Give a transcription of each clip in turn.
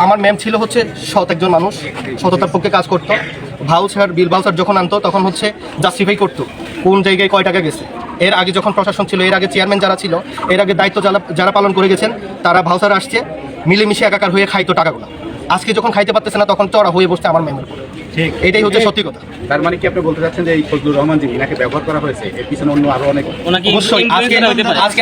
আমার ম্যাম ছিল হচ্ছে সৎ একজন মানুষ, সততার পক্ষে কাজ করতো। ভাউচার বিল ভাউচার যখন আনতো তখন হচ্ছে জাস্টিফাই করতো কোন জায়গায় কয় টাকা গেছে। এর আগে যখন প্রশাসন ছিল, এর আগে চেয়ারম্যান যারা ছিল, এর আগে দায়িত্ব যারা পালন করে গেছেন, তারা ভাউচার আসছে মিলেমিশে একাকার হয়ে খাইতো টাকাগুলো। আজকে যখন খাইতে পারতেছে না তখন চড়া হয়ে বসছে আমার ম্যামের উপরে। ঠিক, এটাই হচ্ছে সত্যি কথা। তার মানে কি আপনি বলতে চাচ্ছেন যে এই ফজলুর রহমান যিনি নাকি ব্যবহার করা হয়েছে, এর পিছনে অন্য আরো অনেক? অবশ্যই আজকে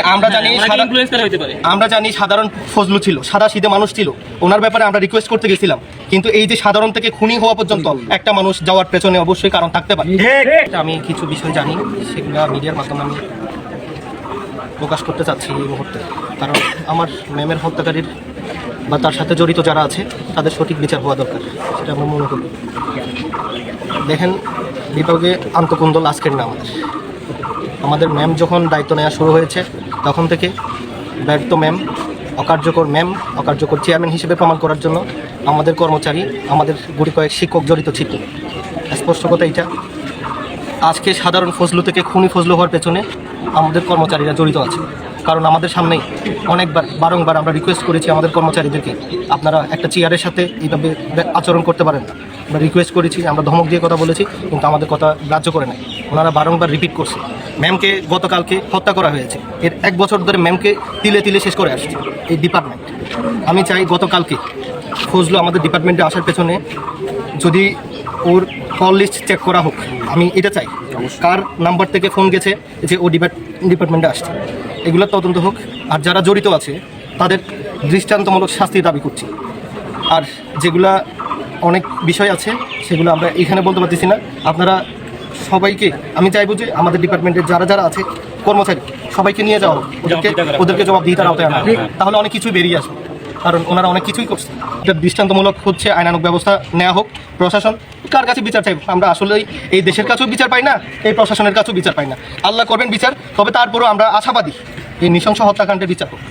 আমরা জানি সাধারণ ফজলু ছিল, সাদা সিধে মানুষ ছিল, ওনার ব্যাপারে আমরা রিকোয়েস্ট করতে গেছিলাম। কিন্তু এই যে সাধারণ থেকে খুনি হওয়া পর্যন্ত একটা মানুষ যাওয়ার পেছনে অবশ্যই কারণ থাকতে পারে। আমি কিছু বিষয় জানি, সেগুলো মিডিয়ার মাধ্যমে আমি প্রকাশ করতে চাচ্ছি এই মুহূর্তে, কারণ আমার ম্যামের হত্যাকারীর বা তার সাথে জড়িত যারা আছে তাদের সঠিক বিচার হওয়া দরকার, সেটা আমি মনে করি। দেখেন, বিভাগে আন্তঃকুন্দল আজকের না, আমাদের ম্যাম যখন দায়িত্ব নেওয়া শুরু হয়েছে তখন থেকে ব্যর্থ ম্যাম, অকার্যকর চেয়ারম্যান হিসেবে প্রমাণ করার জন্য আমাদের কর্মচারী, আমাদের গুটি কয়েক শিক্ষক জড়িত ছিল। স্পষ্ট কথা এইটা। আজকে সাধারণ ফজলু থেকে খুনি ফজলু হওয়ার পেছনে আমাদের কর্মচারীরা জড়িত আছে। কারণ আমাদের সামনেই বারংবার আমরা রিকোয়েস্ট করেছি আমাদের কর্মচারীদেরকে, আপনারা একটা চেয়ারের সাথে এইভাবে আচরণ করতে পারেন না। আমরা রিকোয়েস্ট করেছি, আমরা ধমক দিয়ে কথা বলেছি, কিন্তু আমাদের কথা গ্রাহ্য করে নাই। ওনারা বারংবার রিপিট করছে। ম্যামকে গতকালকে হত্যা করা হয়েছে, এর 1 বছর ধরে ম্যামকে তিলে তিলে শেষ করে আসছে এই ডিপার্টমেন্ট। আমি চাই গতকালকে ফজলু আমাদের ডিপার্টমেন্টে আসার পেছনে যদি ওর কল লিস্ট চেক করা হোক, আমি এটা চাই। কার নাম্বার থেকে ফোন গেছে যে ও ডিপার্টমেন্টে আসছে, এগুলো তদন্ত হোক। আর যারা জড়িত আছে তাদের দৃষ্টান্তমূলক শাস্তি দাবি করছি। আর যেগুলা অনেক বিষয় আছে সেগুলো আমরা এখানে বলতে পারতেছি না। আপনারা সবাইকে আমি চাইবো যে আমাদের ডিপার্টমেন্টের যারা আছে কর্মচারী, সবাইকে নিয়ে যাওয়া হোক, ওদেরকে জবাবদিহিতার আওতায় আনা, তাহলে অনেক কিছুই বেরিয়ে আসবে। কারণ ওনারা অনেক কিছুই করছে। এটা দৃষ্টান্তমূলক হচ্ছে, আইনানুগ ব্যবস্থা নেওয়া হোক। প্রশাসন কার কাছে বিচার চাইব? আমরা আসলেই এই দেশের কাছেও বিচার পাই না, এই প্রশাসনের কাছেও বিচার পাই না। আল্লাহ করবেন বিচার, তবে তারপরেও আমরা আশাবাদী এই নৃশংস হত্যাকাণ্ডের বিচার হোক।